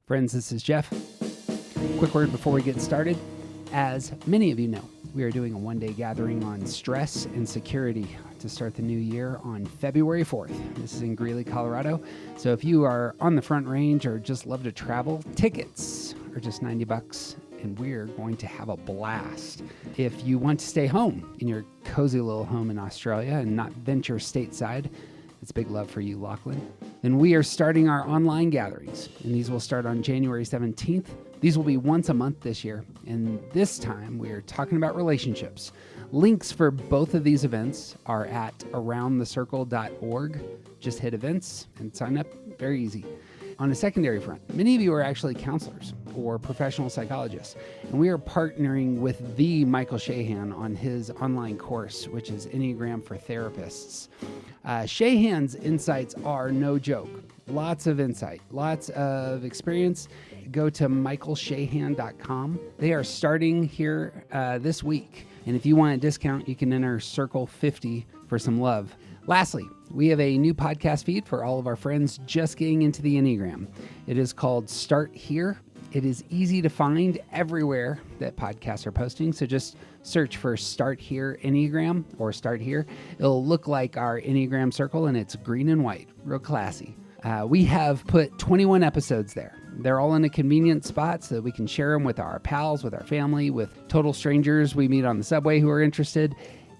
Friends, this is Jeff. Quick word before we get started. As many of you know, we are doing a one-day gathering on stress and security to start the new year on February 4th. This is in Greeley, Colorado. So if you are on the Front Range or just love to travel, tickets are just $90, and we're going to have a blast. If you want to stay home in your cozy little home in Australia and not venture stateside, it's big love for you, Lachlan. Then we are starting our online gatherings, and these will start on January 17th. These will be once a month this year, and this time we are talking about relationships. Links for both of these events are at aroundthecircle.org. Just hit events and sign up. Very easy. On a secondary front, many of you are actually counselors or professional psychologists, and we are partnering with the Michael Shahan on his online course, which is Enneagram for Therapists. Shahan's insights are no joke. Lots of insight, lots of experience. Go to michaelshahan.com. They are starting here this week, and if you want a discount, you can enter Circle 50 for some love. Lastly, we have a new podcast feed for all of our friends just getting into the Enneagram. It is called Start Here. It is easy to find everywhere that podcasts are posting, so just search for Start Here Enneagram or Start Here. It'll look like our Enneagram circle, and it's green and white, real classy. We have put 21 episodes there. They're all in a convenient spot so that we can share them with our pals, with our family, with total strangers we meet on the subway who are interested.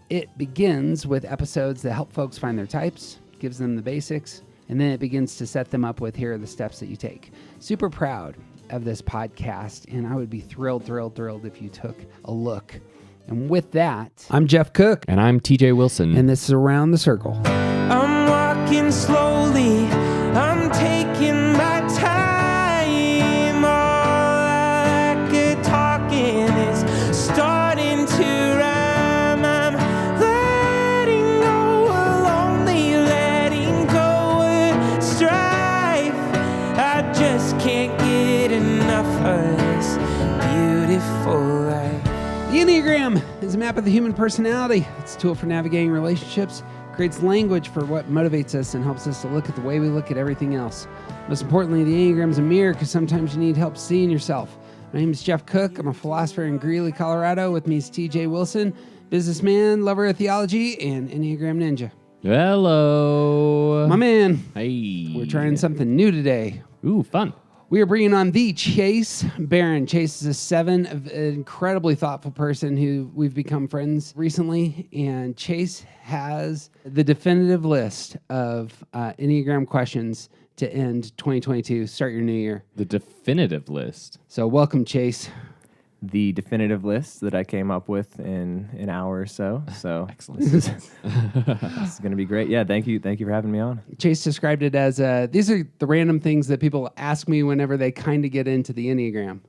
It begins with episodes that help folks find their types, gives them the basics, and then it begins to set them up with here are the steps that you take. Super proud of this podcast, and I would be thrilled if you took a look. And with that, I'm Jeff Cook. And I'm TJ Wilson. And this is Around the Circle. I'm walking slowly, I'm taking my time. All I could talking is starting to rhyme. I'm letting go of lonely, letting go of strife. I just can't get enough of this beautiful life. The Enneagram is a map of the human personality. It's a tool for navigating relationships, creates language for what motivates us, and helps us to look at the way we look at everything else. Most importantly, the Enneagram is a mirror because sometimes you need help seeing yourself. My name is Jeff Cook. I'm a philosopher in Greeley, Colorado. With me is TJ Wilson, businessman, lover of theology, and Enneagram ninja. Hello. My man. Hey. We're trying something new today. Ooh, fun. We are bringing on the Chase Barron. Chase is a 7, an incredibly thoughtful person who we've become friends recently. And Chase has the definitive list of Enneagram questions to end 2022, start your new year. The definitive list. So welcome, Chase. The definitive list that I came up with in an hour or so. So Excellent. This is going to be great. Yeah, thank you for having me on. Chase described it as, these are the random things that people ask me whenever they kind of get into the Enneagram.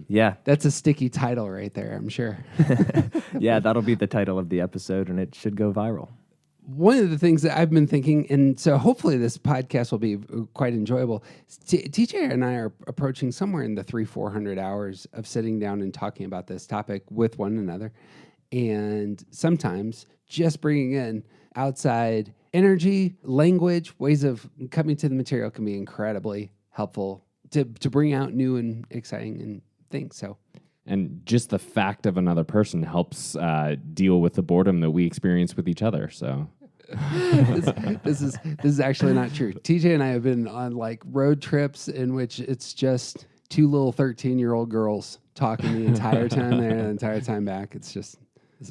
Yeah. That's a sticky title right there, I'm sure. Yeah, that'll be the title of the episode, and it should go viral. One of the things that I've been thinking, and so hopefully this podcast will be quite enjoyable, TJ and I are approaching somewhere in the 300-400 hours of sitting down and talking about this topic with one another. And sometimes just bringing in outside energy, language, ways of coming to the material can be incredibly helpful to bring out new and exciting things. So. And just the fact of another person helps deal with the boredom that we experience with each other. So this is actually not true. TJ and I have been on like road trips in which it's just two little 13-year-old girls talking the entire time there and the entire time back. It's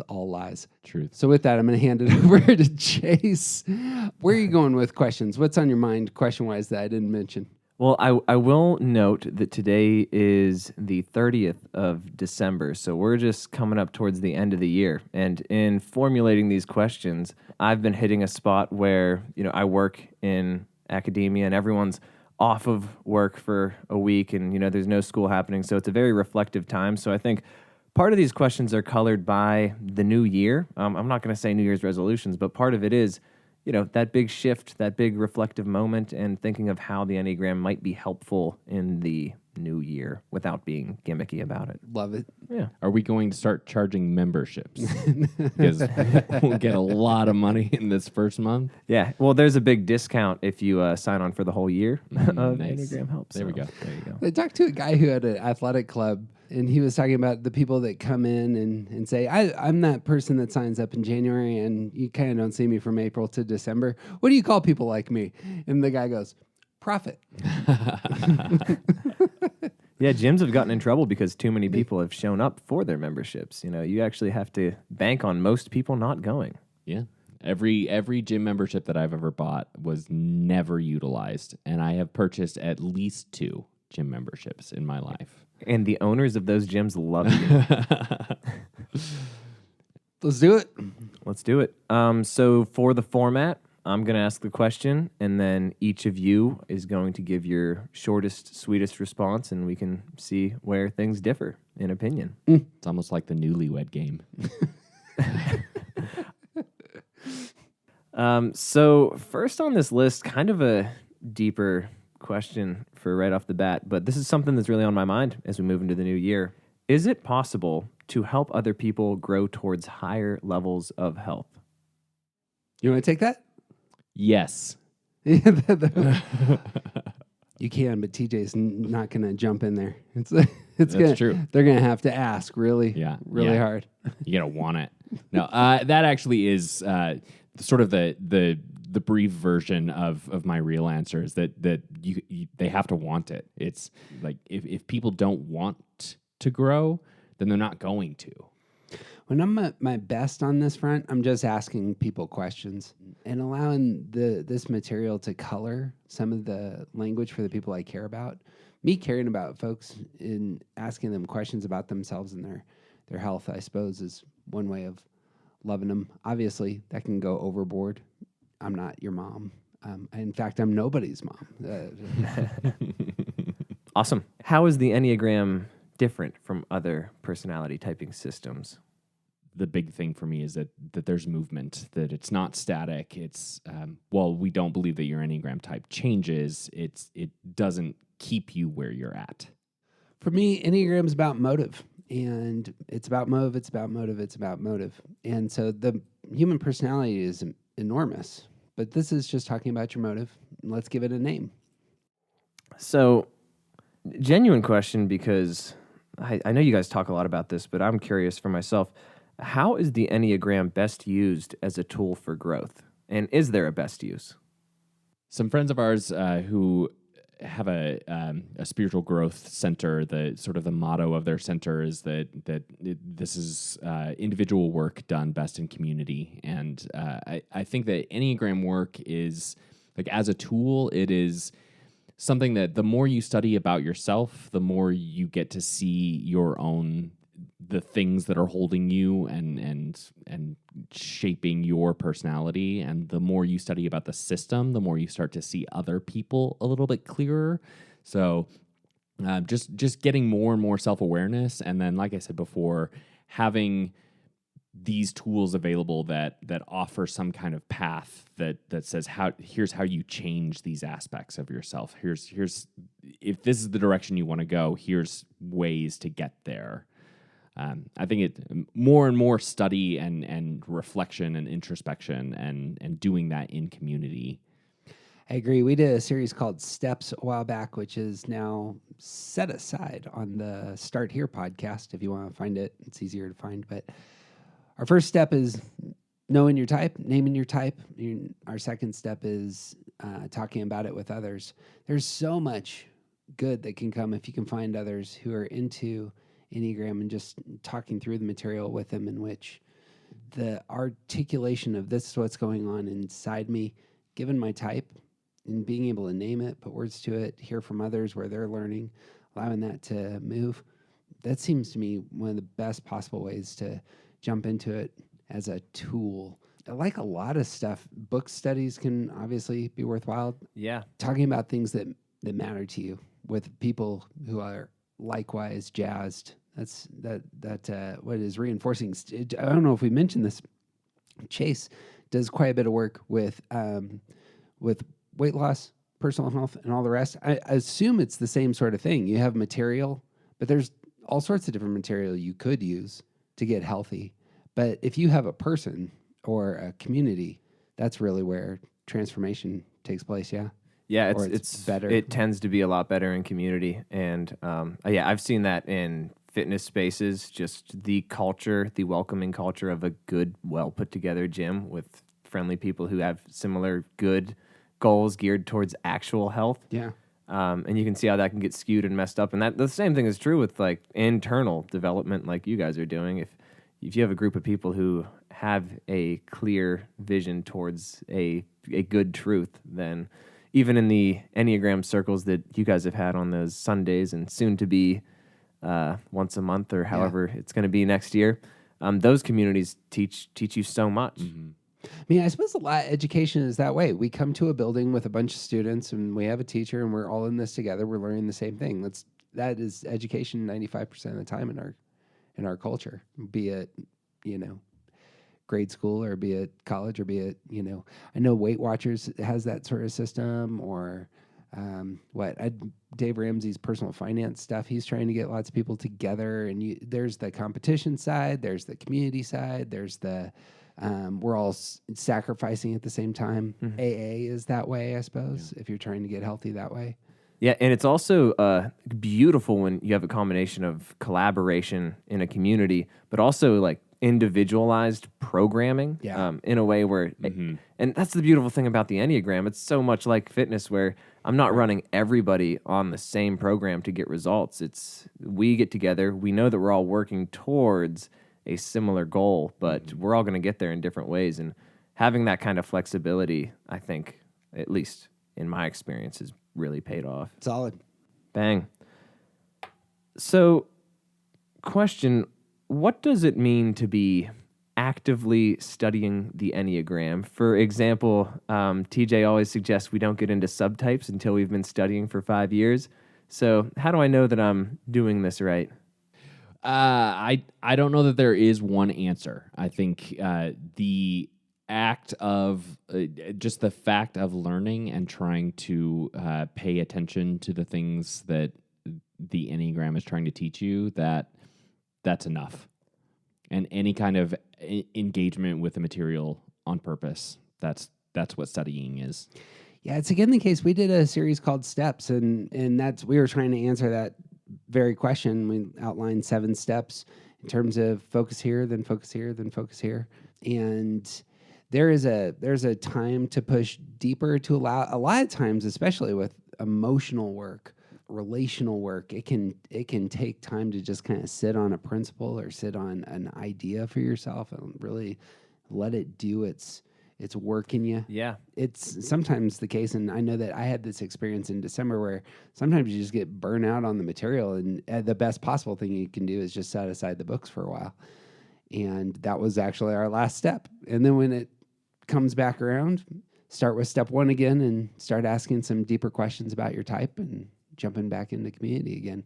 all lies. Truth. So with that, I'm going to hand it over to Chase. Where are you going with questions? What's on your mind question-wise that I didn't mention? Well, I will note that today is the 30th of December, so we're just coming up towards the end of the year. And in formulating these questions, I've been hitting a spot where, I work in academia and everyone's off of work for a week and, there's no school happening. So it's a very reflective time. So I think part of these questions are colored by the new year. I'm not going to say New Year's resolutions, but part of it is that big shift, that big reflective moment, and thinking of how the Enneagram might be helpful in the new new year without being gimmicky about it. Love it. Yeah. Are we going to start charging memberships? Because we'll get a lot of money in this first month. Yeah. Well, there's a big discount if you sign on for the whole year of Nice. Enneagram Help. There we So, go. There you go. I talked to a guy who had an athletic club, and he was talking about the people that come in and say, I'm that person that signs up in January, and you kind of don't see me from April to December. What do you call people like me? And the guy goes, profit. Yeah, gyms have gotten in trouble because too many people have shown up for their memberships. You know, you actually have to bank on most people not going. Yeah. Every gym membership that I've ever bought was never utilized, and I have purchased at least 2 gym memberships in my life. And the owners of those gyms love you. Let's do it. Let's do it. So for the format, I'm going to ask the question, and then each of you is going to give your shortest, sweetest response, and we can see where things differ in opinion. It's almost like the newlywed game. So first on this list, kind of a deeper question for right off the bat, but this is something that's really on my mind as we move into the new year. Is it possible to help other people grow towards higher levels of health? You want to take that? Yes. You can, but TJ's not going to jump in there. It's true. They're going to have to ask really Yeah. hard. You gotta want it. No, that actually is sort of the brief version of my real answer is that they have to want it. It's like if people don't want to grow, then they're not going to. When I'm at my best on this front, I'm just asking people questions and allowing this material to color some of the language for the people I care about. Me caring about folks and asking them questions about themselves and their health, I suppose, is one way of loving them. Obviously, that can go overboard. I'm not your mom. In fact, I'm nobody's mom. Awesome. How is the Enneagram different from other personality typing systems? The big thing for me is that there's movement, that it's not static. It's, we don't believe that your Enneagram type changes. It doesn't keep you where you're at. For me, Enneagram's about motive. And it's about motive, it's about motive, it's about motive. And so the human personality is enormous. But this is just talking about your motive. Let's give it a name. So, genuine question, because I know you guys talk a lot about this, but I'm curious for myself. How is the Enneagram best used as a tool for growth? And is there a best use? Some friends of ours who have a spiritual growth center, the sort of the motto of their center is that this is individual work done best in community. And I think that Enneagram work is, like, as a tool, it is something that the more you study about yourself, the more you get to see your own, the things that are holding you and shaping your personality. And the more you study about the system, the more you start to see other people a little bit clearer. So just getting more and more self-awareness. And then, like I said before, having these tools available that offer some kind of path that says here's how you change these aspects of yourself. Here's if this is the direction you want to go, here's ways to get there. I think it more and more study and reflection and introspection and doing that in community. I agree. We did a series called Steps a while back, which is now set aside on the Start Here podcast. If you want to find it, it's easier to find. But our first step is knowing your type, naming your type. Our second step is talking about it with others. There's so much good that can come if you can find others who are into Enneagram and just talking through the material with them, in which the articulation of this is what's going on inside me, given my type, and being able to name it, put words to it, hear from others where they're learning, allowing that to move. That seems to me one of the best possible ways to jump into it as a tool. Like a lot of stuff, book studies can obviously be worthwhile. Yeah. Talking about things that matter to you with people who are likewise jazzed. That's what is reinforcing. I don't know if we mentioned this. Chase does quite a bit of work with weight loss personal health, and all the rest. I assume it's the same sort of thing. You have material, but there's all sorts of different material you could use to get healthy. But if you have a person or a community, that's really where transformation takes place. Yeah. Yeah, Or it's better. It tends to be a lot better in community, and yeah, I've seen that in fitness spaces. Just the culture, the welcoming culture of a good, well put together gym with friendly people who have similar good goals geared towards actual health. Yeah. And you can see how that can get skewed and messed up. And that the same thing is true with like internal development, like you guys are doing. If you have a group of people who have a clear vision towards a good truth, then even in the Enneagram circles that you guys have had on those Sundays and soon to be once a month or however it's going to be next year, those communities teach you so much. Mm-hmm. I mean, I suppose a lot of education is that way. We come to a building with a bunch of students and we have a teacher and we're all in this together. We're learning the same thing. That is education 95% of the time in our culture, be it, grade school or be it college or be it, I know Weight Watchers has that sort of system or Dave Ramsey's personal finance stuff. He's trying to get lots of people together and there's the competition side, there's the community side, there's the, we're all sacrificing at the same time. Mm-hmm. AA is that way, I suppose, if you're trying to get healthy that way. Yeah, and it's also beautiful when you have a combination of collaboration in a community, but also like individualized programming in a way where, and that's the beautiful thing about the Enneagram. It's so much like fitness where I'm not running everybody on the same program to get results. It's we get together, we know that we're all working towards a similar goal, but we're all going to get there in different ways. And having that kind of flexibility, I think, at least in my experience, has really paid off. Solid. Bang. So, question, what does it mean to be actively studying the Enneagram? For example, TJ always suggests we don't get into subtypes until we've been studying for 5 years. So how do I know that I'm doing this right? I don't know that there is one answer. I think the act of just the fact of learning and trying to pay attention to the things that the Enneagram is trying to teach you, that's enough. And any kind of engagement with the material on purpose, that's what studying is. Yeah, it's again the case. We did a series called Steps, and we were trying to answer that very question. We outlined 7 steps in terms of focus here, then focus here, then focus here. And there's a time to push deeper to allow a lot of times, especially with emotional work, relational work, it can take time to just kind of sit on a principle or sit on an idea for yourself and really let it do its work in you. Yeah. It's sometimes the case, and I know that I had this experience in December where sometimes you just get burnt out on the material, and the best possible thing you can do is just set aside the books for a while. And that was actually our last step. And then when it comes back around, start with step 1 again and start asking some deeper questions about your type and jumping back into community again.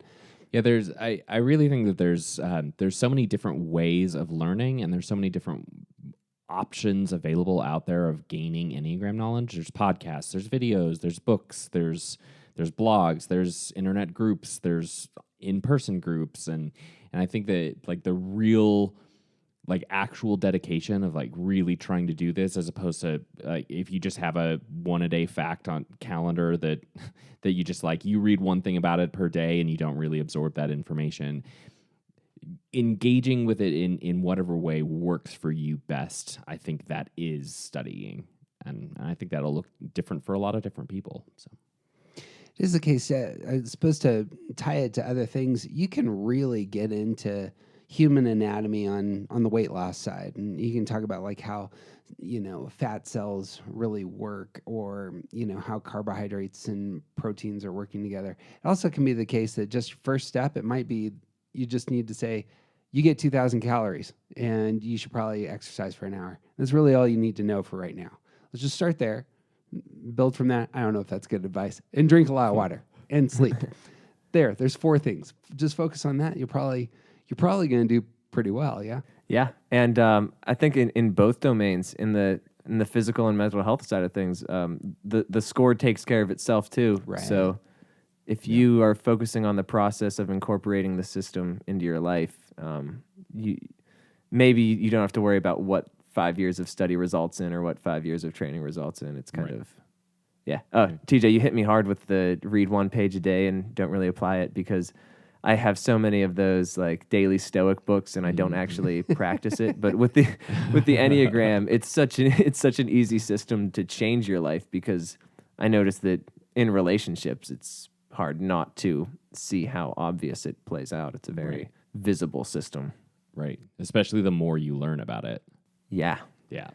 Yeah, I really think that there's so many different ways of learning, and there's so many different options available out there of gaining Enneagram knowledge. There's podcasts, there's videos, there's books, there's blogs, there's internet groups, there's in-person groups, and I think that like the real like actual dedication of like really trying to do this, as opposed to if you just have a 1-a-day fact on calendar that you just like you read one thing about it per day and you don't really absorb that information. Engaging with it in whatever way works for you best, I think that is studying, and I think that'll look different for a lot of different people. So This is the case. I'm supposed to tie it to other things. You can really get into human anatomy on the weight loss side, and you can talk about like how fat cells really work, or how carbohydrates and proteins are working together. It also can be the case that just first step, it might be you just need to say you get 2,000 calories and you should probably exercise for an hour. That's really all you need to know for right now. Let's just start there, build from that. I don't know if that's good advice. And drink a lot of water and sleep. There's 4 things. Just focus on that. You're probably going to do pretty well. Yeah. Yeah. And I think in both domains, in the in the physical and mental health side of things, the score takes care of itself too. Right. So if you are focusing on the process of incorporating the system into your life, maybe you don't have to worry about what 5 years of study results in or what 5 years of training results in. It's kind of, yeah. Oh, TJ, you hit me hard with the read 1 page a day and don't really apply it, because I have so many of those like daily Stoic books and I don't actually practice it. But with the Enneagram, it's such an easy system to change your life, because I noticed that in relationships, it's hard not to see how obvious it plays out. It's a very visible system. Right. Especially the more you learn about it. Yeah. Yeah.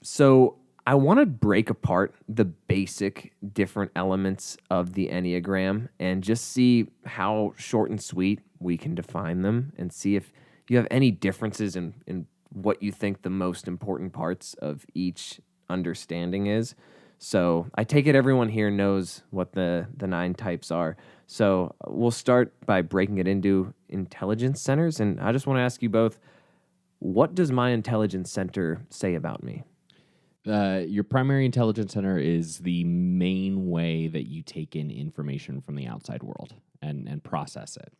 So I want to break apart the basic different elements of the Enneagram and just see how short and sweet we can define them, and see if you have any differences in what you think the most important parts of each understanding is. So I take it everyone here knows what the 9 types are. So we'll start by breaking it into intelligence centers. And I just want to ask you both, what does my intelligence center say about me? Your primary intelligence center is the main way that you take in information from the outside world and process it.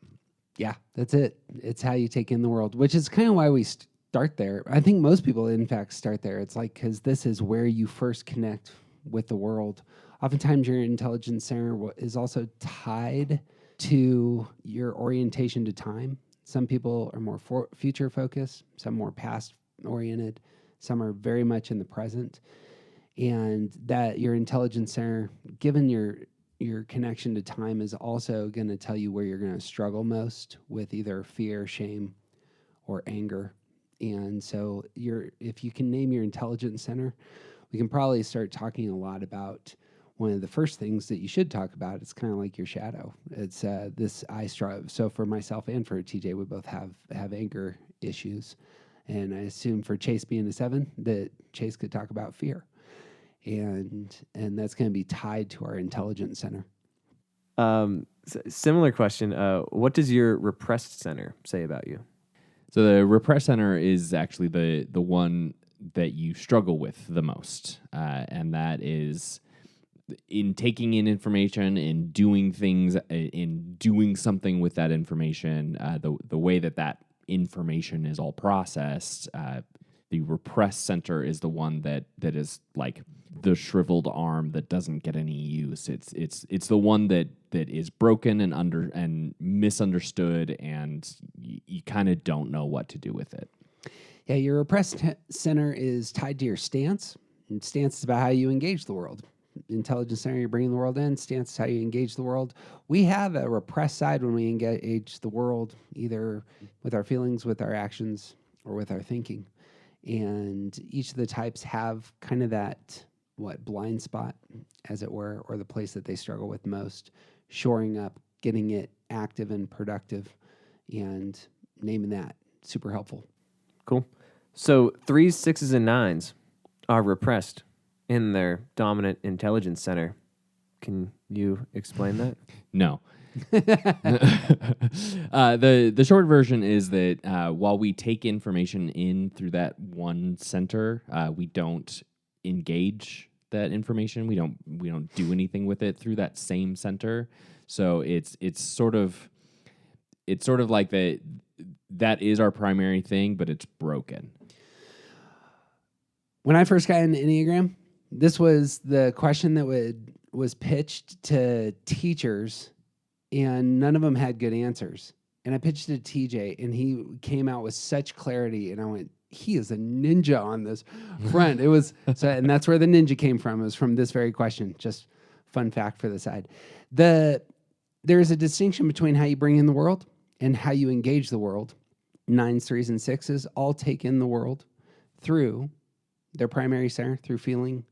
Yeah, that's it. It's how you take in the world, which is kind of why we start there. I think most people, in fact, start there. It's like, because this is where you first connect with the world. Oftentimes, your intelligence center is also tied to your orientation to time. Some people are more future focused, some more past oriented, some are very much in the present. And that your intelligence center, given your connection to time, is also going to tell you where you're going to struggle most with either fear, shame, or anger. And so if you can name your intelligence center, we can probably start talking a lot about one of the first things that you should talk about. It's kind of like your shadow. It's this I strive. So for myself and for TJ, we both have anger issues. And I assume for Chase being a 7, that Chase could talk about fear. And that's going to be tied to our intelligence center. Similar question. What does your repressed center say about you? So the repressed center is actually the one that you struggle with the most. And that is in taking in information, in doing things, in doing something with that information, the way that information is all processed. The repressed center is the one that is like the shriveled arm that doesn't get any use. It's the one that is broken and misunderstood, and you kind of don't know what to do with it. Yeah, your repressed center is tied to your stance. And stance is about how you engage the world. Intelligence center, you're bringing the world in. Stance is how you engage the world. We have a repressed side when we engage the world, either with our feelings, with our actions, or with our thinking. And each of the types have kind of that, blind spot, as it were, or the place that they struggle with most, shoring up, getting it active and productive, and naming that. Super helpful. Cool. So 3s, 6s, and 9s are repressed in their dominant intelligence center. Can you explain that? No. The short version is that while we take information in through that one center, we don't engage that information. We don't do anything with it through that same center. So it's sort of like that is our primary thing, but it's broken. When I first got into Enneagram, this was the question that was pitched to teachers, and none of them had good answers. And I pitched it to TJ, and he came out with such clarity, and I went, he is a ninja on this front. It was and that's where the ninja came from. It was from this very question. Just fun fact for the side. There's a distinction between how you bring in the world and how you engage the world. 9s, 3s, and 6s all take in the world through their primary center, through feeling,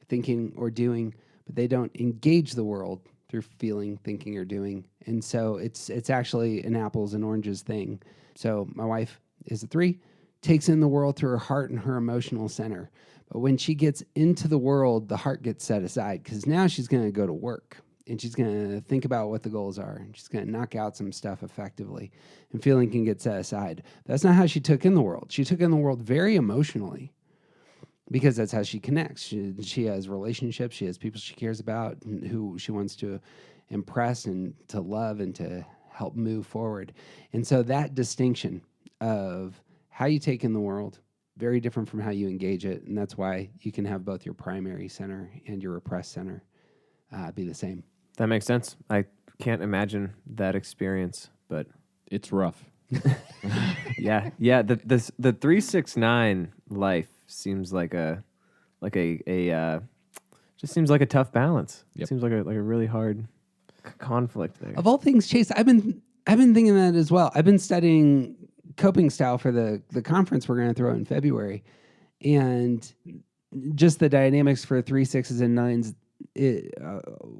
thinking, or doing, but they don't engage the world through feeling, thinking, or doing. And so it's actually an apples and oranges thing. So my wife is a 3, takes in the world through her heart and her emotional center. But when she gets into the world, the heart gets set aside, because now she's going to go to work and she's going to think about what the goals are, and she's going to knock out some stuff effectively, and feeling can get set aside. That's not how she took in the world. She took in the world very emotionally. because that's how she connects. She has relationships. She has people she cares about and who she wants to impress and to love and to help move forward. And so that distinction of how you take in the world, very different from how you engage it. And that's why you can have both your primary center and your repressed center be the same. That makes sense. I can't imagine that experience, but It's rough. yeah. The 369 life seems like a just seems like a tough balance. Yep. It seems like a really hard conflict there. Of all things, Chase, I've been thinking that as well. I've been studying coping style for the conference we're going to throw in February, and just the dynamics for 3, 6s, and 9s.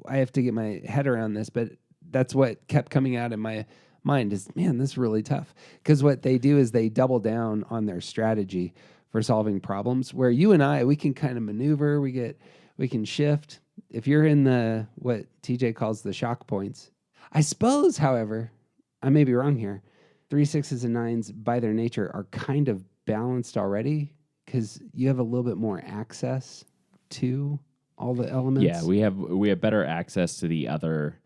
I have to get my head around this, but that's what kept coming out in my mind is, man, this is really tough. Because what they do is they double down on their strategy for solving problems, where you and I, we can kind of maneuver, we can shift. If you're in the, what TJ calls the shock points. I suppose, however, I may be wrong here, 3, 6s, and 9s by their nature are kind of balanced already because you have a little bit more access to all the elements. Yeah, we have better access to the other.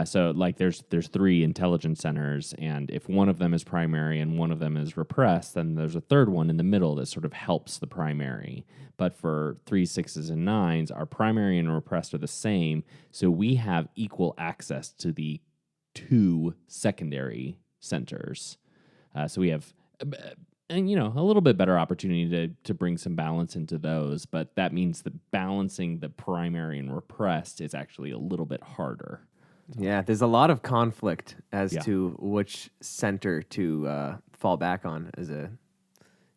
So like there's 3 intelligence centers, and if one of them is primary and one of them is repressed, then there's a third one in the middle that sort of helps the primary. But for 3, 6s, and 9s, our primary and repressed are the same, so we have equal access to the 2 secondary centers. So we have, and a little bit better opportunity to bring some balance into those. But that means that balancing the primary and repressed is actually a little bit harder. Yeah, there's a lot of conflict as to which center to fall back on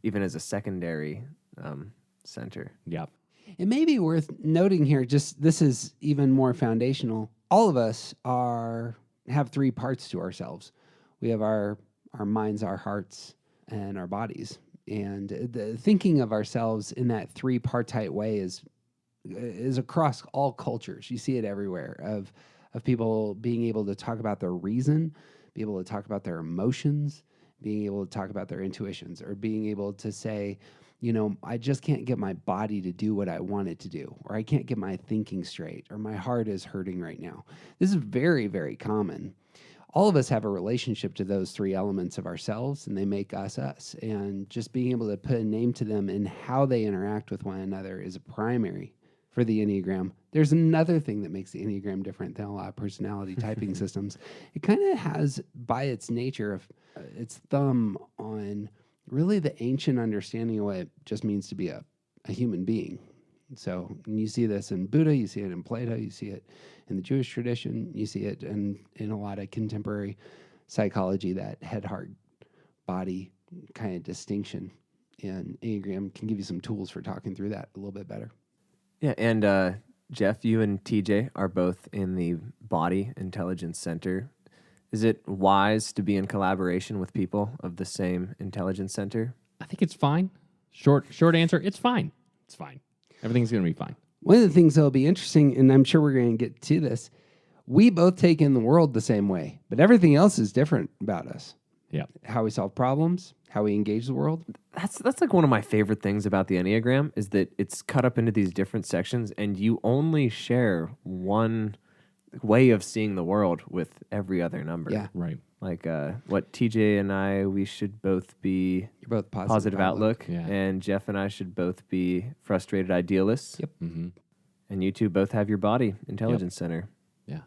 even as a secondary center. Yeah. It may be worth noting here, just this is even more foundational. All of us have 3 parts to ourselves. We have our minds, our hearts, and our bodies. And the thinking of ourselves in that 3-partite way is across all cultures. You see it everywhere of people being able to talk about their reason, be able to talk about their emotions, being able to talk about their intuitions, or being able to say, I just can't get my body to do what I want it to do, or I can't get my thinking straight, or my heart is hurting right now. This is very, very common. All of us have a relationship to those 3 elements of ourselves, and they make us us. And just being able to put a name to them and how they interact with one another is a primary for the Enneagram. There's another thing that makes the Enneagram different than a lot of personality typing systems. It kind of has, by its nature, its thumb on really the ancient understanding of what it just means to be a human being. So you see this in Buddha, you see it in Plato, you see it in the Jewish tradition, you see it in a lot of contemporary psychology, that head, heart, body kind of distinction. And Enneagram can give you some tools for talking through that a little bit better. Yeah, and Jeff, you and TJ are both in the Body Intelligence Center. Is it wise to be in collaboration with people of the same intelligence center? I think it's fine. Short answer, it's fine. It's fine. Everything's going to be fine. One of the things that'll be interesting, and I'm sure we're going to get to this, we both take in the world the same way, but everything else is different about us. Yeah. How we solve problems, how we engage the world. That's like one of my favorite things about the Enneagram is that it's cut up into these different sections, and you only share one way of seeing the world with every other number. Yeah. Right. Like what TJ and I, we should both be You're both positive outlook, Yeah. and Jeff and I should both be frustrated idealists. Yep. Mm-hmm. And you two both have your Body Intelligence Center, Yeah.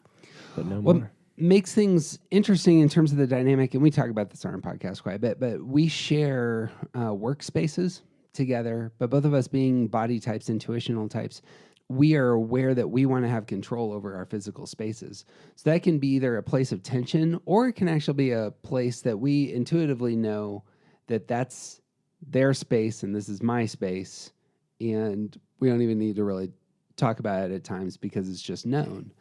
but no What more. makes things interesting in terms of the dynamic, and we talk about this on our podcast quite a bit, but we share workspaces together, but both of us being body types, intuitional types, we are aware that we want to have control over our physical spaces. So that can be either a place of tension, or it can actually be a place that we intuitively know that that's their space and this is my space, and we don't even need to really talk about it at times because it's just known.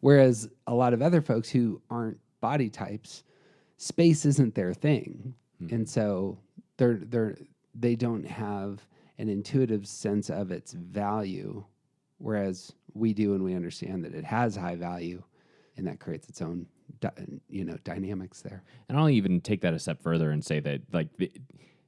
Whereas a lot of other folks who aren't body types, space isn't their thing. And so they don't have an intuitive sense of its value, whereas we do, and we understand that it has high value, and that creates its own dynamics there. And I'll even take that a step further and say that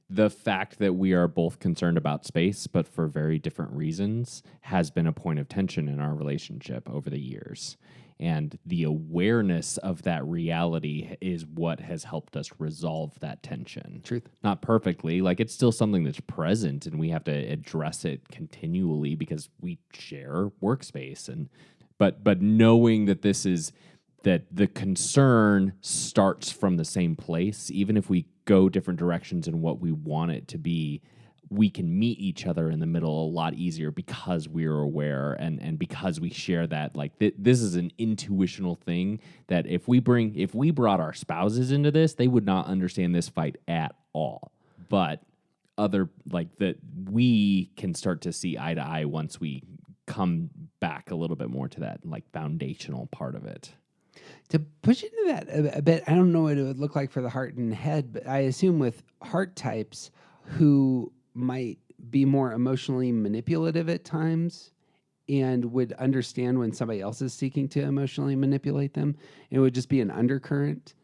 the fact that we are both concerned about space, but for very different reasons, has been a point of tension in our relationship over the years. And the awareness of that reality is what has helped us resolve that tension. Truth. Not perfectly. Like, it's still something that's present, and we have to address it continually because we share workspace. But knowing that that the concern starts from the same place, even if we go different directions in what we want it to be, we can meet each other in the middle a lot easier because we're aware and because we share that. Like, this is an intuitional thing that if we brought our spouses into this, they would not understand this fight at all. But we can start to see eye to eye once we come back a little bit more to that like foundational part of it. To push into that a bit, I don't know what it would look like for the heart and head, but I assume with heart types who might be more emotionally manipulative at times and would understand when somebody else is seeking to emotionally manipulate them, it would just be an undercurrent.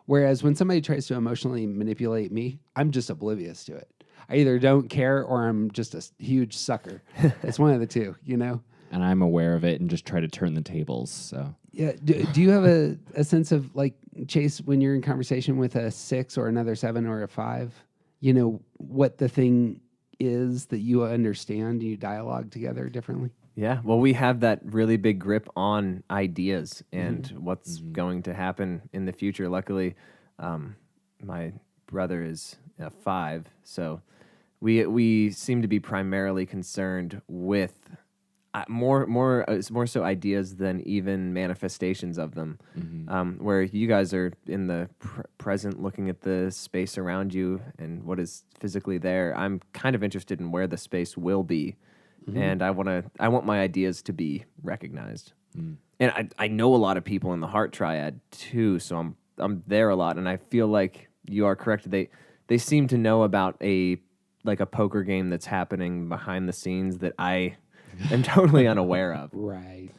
Whereas when somebody tries to emotionally manipulate me, I'm just oblivious to it. I either don't care or I'm just a huge sucker. It's one of the two, you know? And I'm aware of it and just try to turn the tables. So yeah, do you have a sense of, like, Chase, when you're in conversation with a 6 or another 7 or a 5, you know, what the thing is that you understand, you dialogue together differently? Yeah, well, we have that really big grip on ideas and what's going to happen in the future. Luckily, my brother is a 5, so we seem to be primarily concerned with more so ideas than even manifestations of them. Where you guys are in the present, looking at the space around you and what is physically there. I'm kind of interested in where the space will be, and I want my ideas to be recognized. And I know a lot of people in the heart triad too, so I'm there a lot, and I feel like you are correct. They seem to know about a poker game that's happening behind the scenes that I am totally unaware of. Right.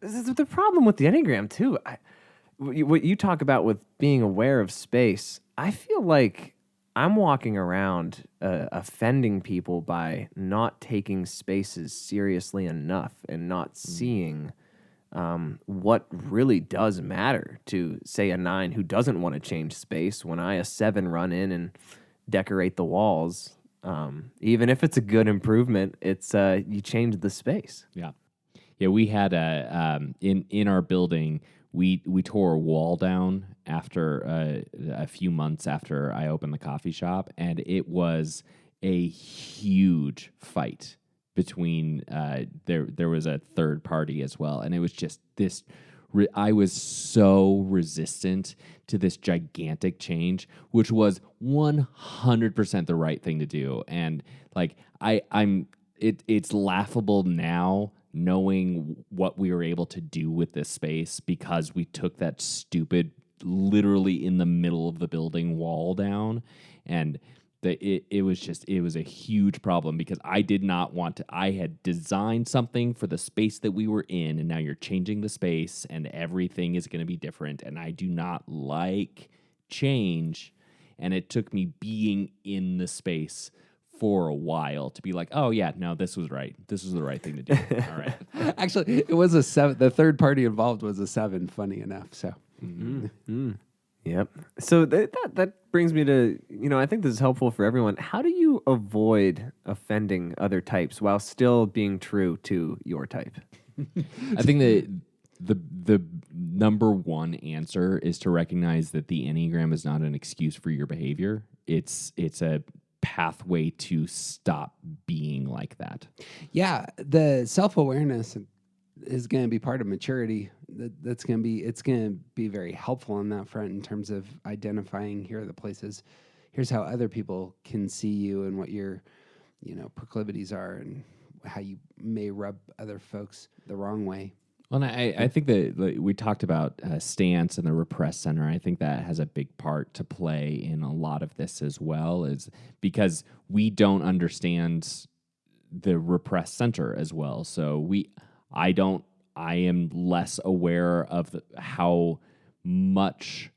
This is the problem with the Enneagram, too. What you talk about with being aware of space, I feel like I'm walking around offending people by not taking spaces seriously enough and not seeing what really does matter to, say, a 9 who doesn't want to change space when I, a 7, run in and decorate the walls. Even if it's a good improvement, it's you change the space. Yeah. We had in our building, we tore a wall down after a few months after I opened the coffee shop, and it was a huge fight between there was a third party as well, and it was just this. I was so resistant to this gigantic change, which was 100% the right thing to do. And like it's laughable now knowing what we were able to do with this space because we took that stupid, literally in the middle of the building wall down, and it was a huge problem because I did not want to. I had designed something for the space that we were in, and now you're changing the space, and everything is going to be different. And I do not like change. And it took me being in the space for a while to be like, oh yeah, no, this was right. This was the right thing to do. All right. Actually, it was a 7. The third party involved was a 7. Funny enough. So. Yep. So that brings me to, I think this is helpful for everyone. How do you avoid offending other types while still being true to your type? I think the number one answer is to recognize that the Enneagram is not an excuse for your behavior. It's a pathway to stop being like that. Yeah, the self-awareness is going to be part of maturity. It's going to be very helpful on that front in terms of identifying, here are the places, here's how other people can see you and what your, proclivities are and how you may rub other folks the wrong way. Well, and I think that we talked about stance and the repressed center. I think that has a big part to play in a lot of this as well, is because we don't understand the repressed center as well. So I am less aware of how much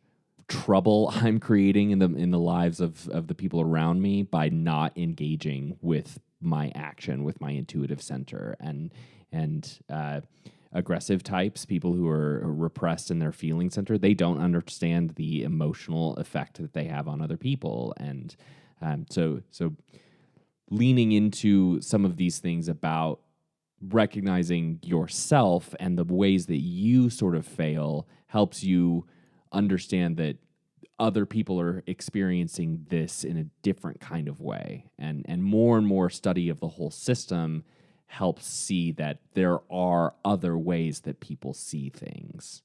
trouble I'm creating in the lives of the people around me by not engaging with my action, with my intuitive center, and aggressive types, people who are repressed in their feeling center, they don't understand the emotional effect that they have on other people, and so leaning into some of these things about recognizing yourself and the ways that you sort of fail helps you understand that other people are experiencing this in a different kind of way. And more study of the whole system helps see that there are other ways that people see things.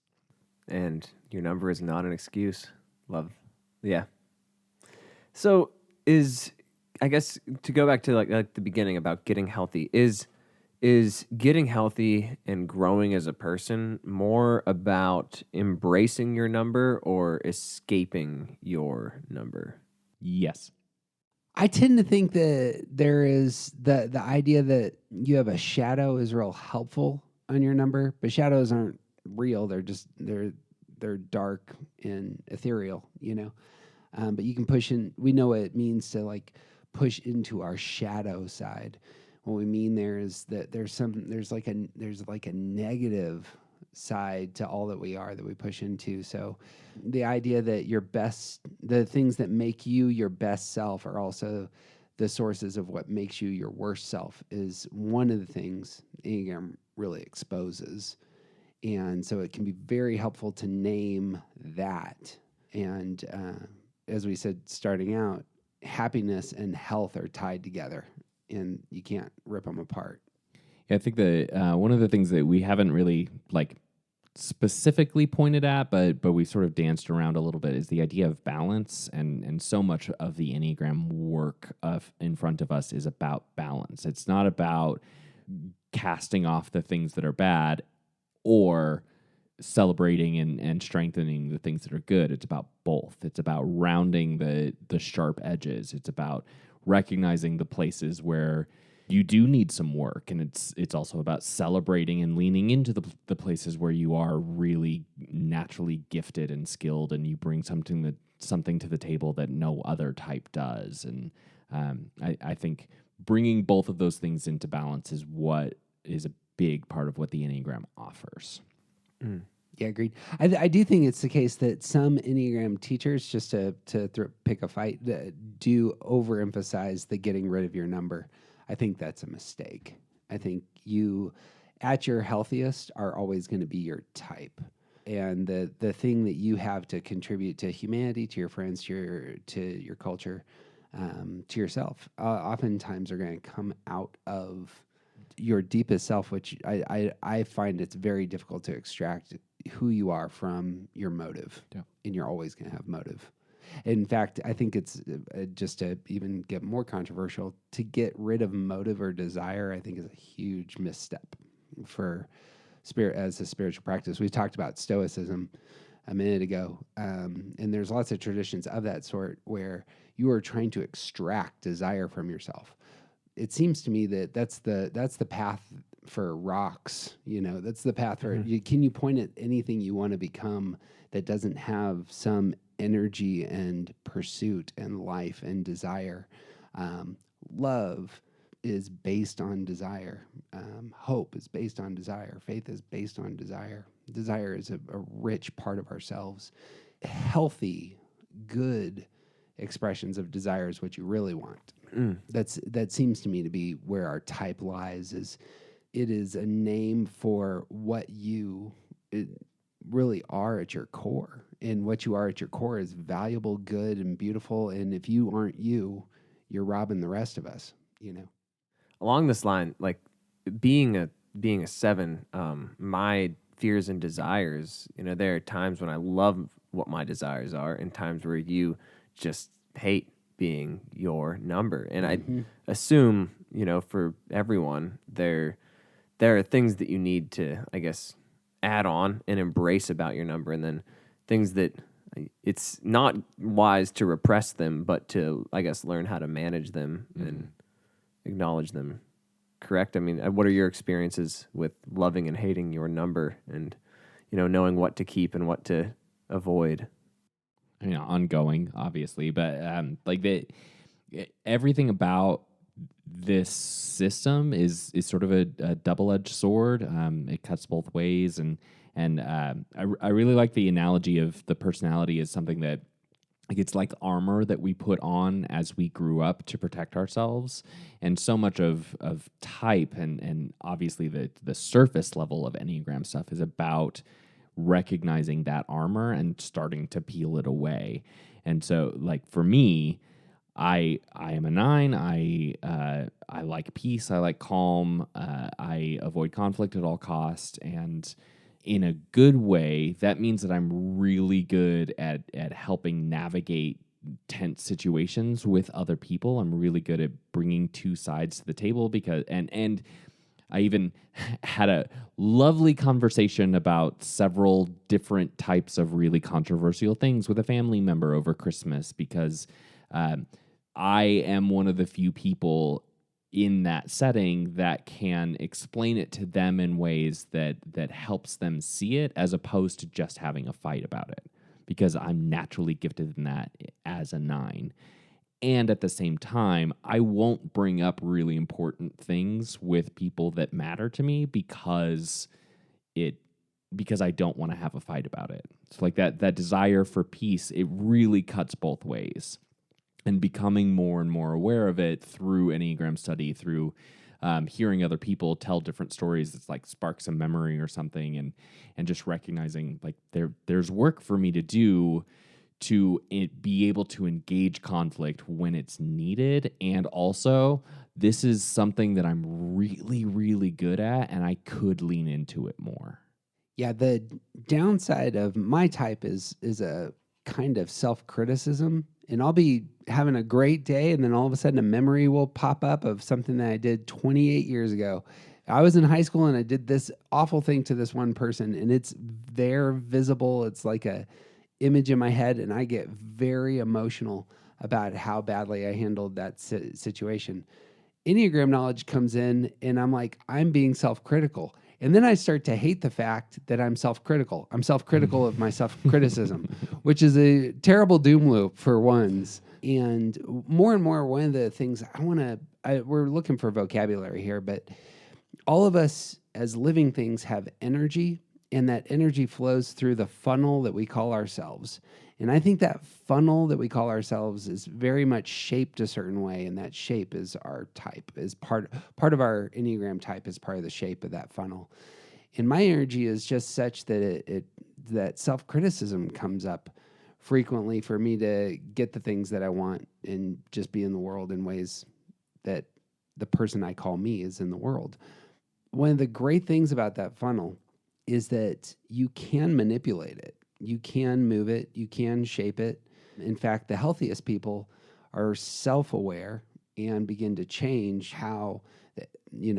And your number is not an excuse. Love. Yeah. So I guess to go back to like the beginning about getting healthy, is getting healthy and growing as a person more about embracing your number or escaping your number? Yes. I tend to think that there is the idea that you have a shadow is real helpful on your number, but shadows aren't real. They're dark and ethereal, you know. But you can push in. We know what it means to like push into our shadow side. What we mean there is that there's like a negative side to all that we are that we push into. So the idea that the things that make you your best self are also the sources of what makes you your worst self is one of the things Enneagram really exposes. And so it can be very helpful to name that. And as we said, starting out, happiness and health are tied together, and you can't rip them apart. Yeah, I think that one of the things that we haven't really like specifically pointed at, but we sort of danced around a little bit, is the idea of balance, and so much of the Enneagram work in front of us is about balance. It's not about casting off the things that are bad or celebrating and strengthening the things that are good. It's about both. It's about rounding the sharp edges. It's about recognizing the places where you do need some work, and it's also about celebrating and leaning into the places where you are really naturally gifted and skilled, and you bring something to the table that no other type does. And I think bringing both of those things into balance is what is a big part of what the Enneagram offers. Mm. Yeah, agreed. I do think it's the case that some Enneagram teachers, just to pick a fight, do overemphasize the getting rid of your number. I think that's a mistake. I think you, at your healthiest, are always going to be your type. And the thing that you have to contribute to humanity, to your friends, to your culture, to yourself, oftentimes are going to come out of your deepest self, which I find it's very difficult to extract who you are from your motive. Yeah. And you're always going to have motive. In fact, I think it's just to even get more controversial, to get rid of motive or desire, I think is a huge misstep for spirit as a spiritual practice. We talked about Stoicism a minute ago, and there's lots of traditions of that sort where you are trying to extract desire from yourself. It seems to me that that's the path for rocks. You know, that's the path for. Can you point at anything you want to become that doesn't have some energy and pursuit and life and desire? Love is based on desire. Hope is based on desire. Faith is based on desire. Desire is a rich part of ourselves. Healthy, good expressions of desire is what you really want. That seems to me to be where our type lies. It is a name for what you really are at your core. And what you are at your core is valuable, good, and beautiful. And if you aren't you, you're robbing the rest of us, you know? Along this line, like being a 7, my fears and desires, you know, there are times when I love what my desires are and times where you just hate being your number. And I assume, you know, for everyone, there are things that you need to, I guess, add on and embrace about your number, and then things that it's not wise to repress them, but to, I guess, learn how to manage them and acknowledge them. Correct? I mean, what are your experiences with loving and hating your number and, you know, knowing what to keep and what to avoid? I mean, ongoing, obviously, but like everything about this system is sort of a double-edged sword. It cuts both ways, and I really like the analogy of the personality as something that, like, it's like armor that we put on as we grew up to protect ourselves. And so much of type and obviously the surface level of Enneagram stuff is about recognizing that armor and starting to peel it away. And so, like, for me, I am a 9. I like peace. I like calm. I avoid conflict at all costs. And in a good way, that means that I'm really good at helping navigate tense situations with other people. I'm really good at bringing two sides to the table because and I even had a lovely conversation about several different types of really controversial things with a family member over Christmas because I am one of the few people in that setting that can explain it to them in ways that helps them see it as opposed to just having a fight about it, because I'm naturally gifted in that as a 9. And at the same time, I won't bring up really important things with people that matter to me because I don't want to have a fight about it. So like that desire for peace, it really cuts both ways. And becoming more and more aware of it through Enneagram study, through hearing other people tell different stories, it's like sparks a memory or something, and just recognizing like there's work for me to do to be able to engage conflict when it's needed. And also, this is something that I'm really, really good at, and I could lean into it more. Yeah, the downside of my type is a kind of self-criticism. And I'll be having a great day, and then all of a sudden a memory will pop up of something that I did 28 years ago. I was in high school, and I did this awful thing to this one person, and it's there, visible. It's like a image in my head, and I get very emotional about how badly I handled that situation. Enneagram knowledge comes in, and I'm like, I'm being self-critical. And then I start to hate the fact that I'm self-critical. I'm self-critical of my self-criticism, which is a terrible doom loop for ones. And more, one of the things we're looking for vocabulary here, but all of us as living things have energy, and that energy flows through the funnel that we call ourselves. And I think that funnel that we call ourselves is very much shaped a certain way, and that shape is our type, is part of our Enneagram type is part of the shape of that funnel. And my energy is just such that that self-criticism comes up frequently for me to get the things that I want and just be in the world in ways that the person I call me is in the world. One of the great things about that funnel is that you can manipulate it. You can move it. You can shape it. In fact, the healthiest people are self-aware and begin to change how,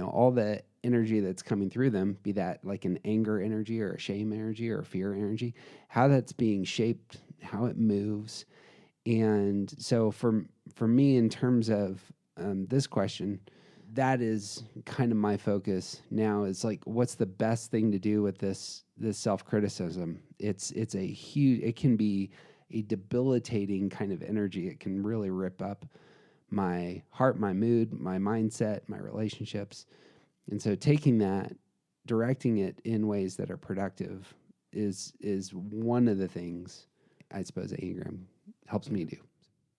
all the energy that's coming through them, be that like an anger energy or a shame energy or a fear energy, how that's being shaped, how it moves. And so for me, in terms of this question, that is kind of my focus now. Is like, what's the best thing to do with this self-criticism? It's a huge, it can be a debilitating kind of energy. It can really rip up my heart, my mood, my mindset, my relationships. And so taking that, directing it in ways that are productive is one of the things I suppose Enneagram helps me do.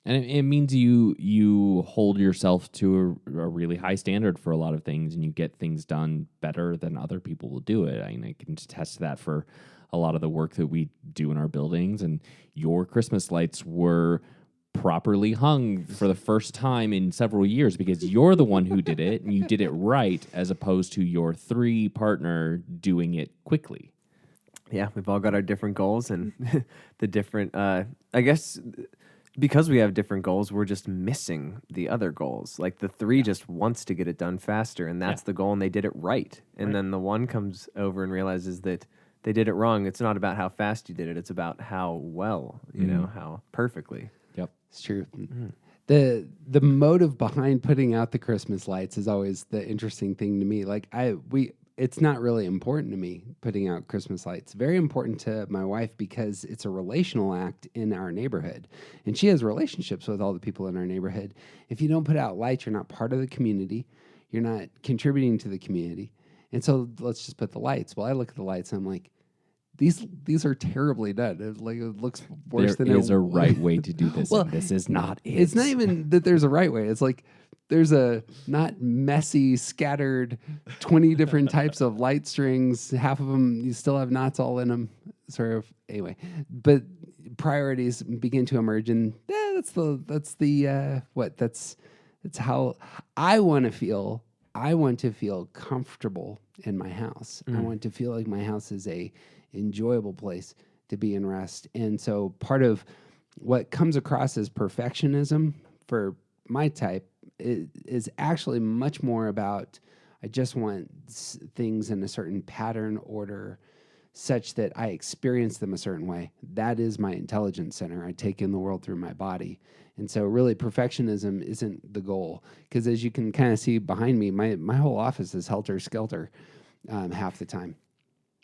And it means you hold yourself to a really high standard for a lot of things, and you get things done better than other people will do it. I mean, I can attest to that for a lot of the work that we do in our buildings. And your Christmas lights were properly hung for the first time in several years because you're the one who did it, and you did it right, as opposed to your 3 partner doing it quickly. Yeah, we've all got our different goals and the different, I guess, because we have different goals, we're just missing the other goals. Like the 3 just wants to get it done faster, and that's the goal, and they did it right. And then the 1 comes over and realizes that they did it wrong. It's not about how fast you did it. It's about how well, how perfectly. Yep. It's true. Mm-hmm. The motive behind putting out the Christmas lights is always the interesting thing to me. Like it's not really important to me putting out Christmas lights. Very important to my wife because it's a relational act in our neighborhood. And she has relationships with all the people in our neighborhood. If you don't put out lights, you're not part of the community. You're not contributing to the community. And so let's just put the lights. Well, I look at the lights and I'm like, these are terribly done. It looks worse than it. There is a right way to do this. Well, and this is not it. It's not even that there's a right way. It's like there's a not messy, scattered 20 different types of light strings. Half of them, you still have knots all in them. Sort of, anyway. But priorities begin to emerge, and that's how I want to feel. I want to feel comfortable in my house. I want to feel like my house is a enjoyable place to be and rest. And so part of what comes across as perfectionism for my type is actually much more about I just want things in a certain pattern order such that I experience them a certain way. That is my intelligence center. I take in the world through my body. And so really perfectionism isn't the goal, because as you can kind of see behind me, my whole office is helter-skelter half the time.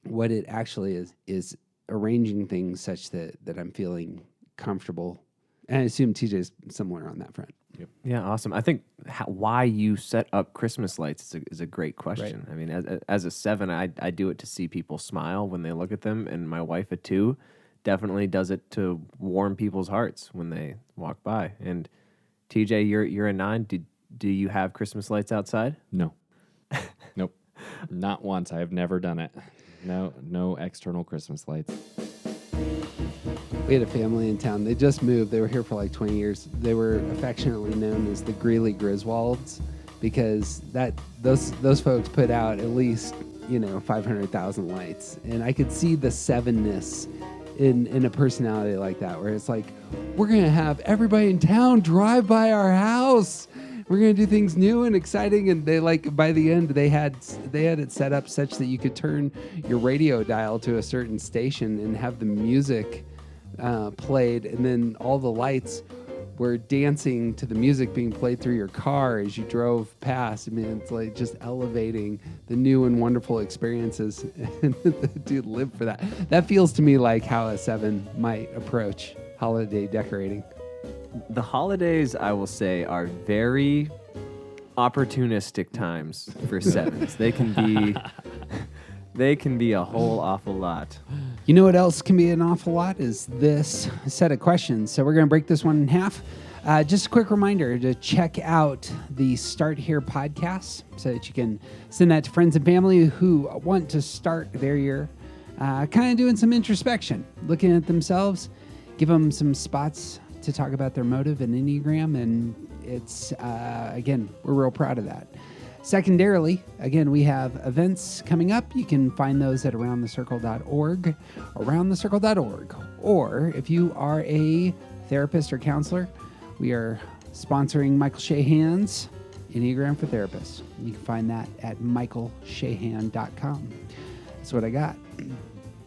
What it actually is arranging things such that I'm feeling comfortable. And I assume TJ's similar on that front. Yep. Yeah, awesome. I think why you set up Christmas lights is a great question. Right. I mean, as a 7, I do it to see people smile when they look at them, and my wife at 2 definitely does it to warm people's hearts when they walk by. And TJ, you're a 9. Do you have Christmas lights outside? No. Nope. Not once. I have never done it. No external Christmas lights. We had a family in town. They just moved. They were here for like 20 years. They were affectionately known as the Greeley Griswolds because those folks put out at least 500,000 lights, and I could see the 7-ness in a personality like that, where it's like, we're gonna have everybody in town drive by our house. We're gonna do things new and exciting, and they by the end they had it set up such that you could turn your radio dial to a certain station and have the music played, and then all the lights were dancing to the music being played through your car as you drove past. I mean, it's like just elevating the new and wonderful experiences. And dude, live for that. That feels to me like how a 7 might approach holiday decorating. The holidays, I will say, are very opportunistic times for 7s. They can be a whole awful lot. You know what else can be an awful lot is this set of questions. So we're going to break this one in half. Just a quick reminder to check out the Start Here podcast so that you can send that to friends and family who want to start their year kind of doing some introspection, looking at themselves, give them some spots to talk about their motive and Enneagram. And it's, again, we're real proud of that. Secondarily, again, we have events coming up. You can find those at aroundthecircle.org, aroundthecircle.org. Or if you are a therapist or counselor, we are sponsoring Michael Shahan's Enneagram for Therapists. You can find that at michaelshahan.com. That's what I got.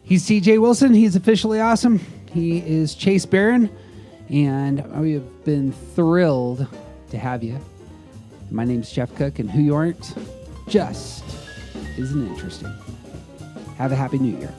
He's TJ Wilson. He's officially awesome. He is Chase Barron, and we have been thrilled to have you. My name's Jeff Cook, and who you aren't just isn't interesting. Have a happy new year.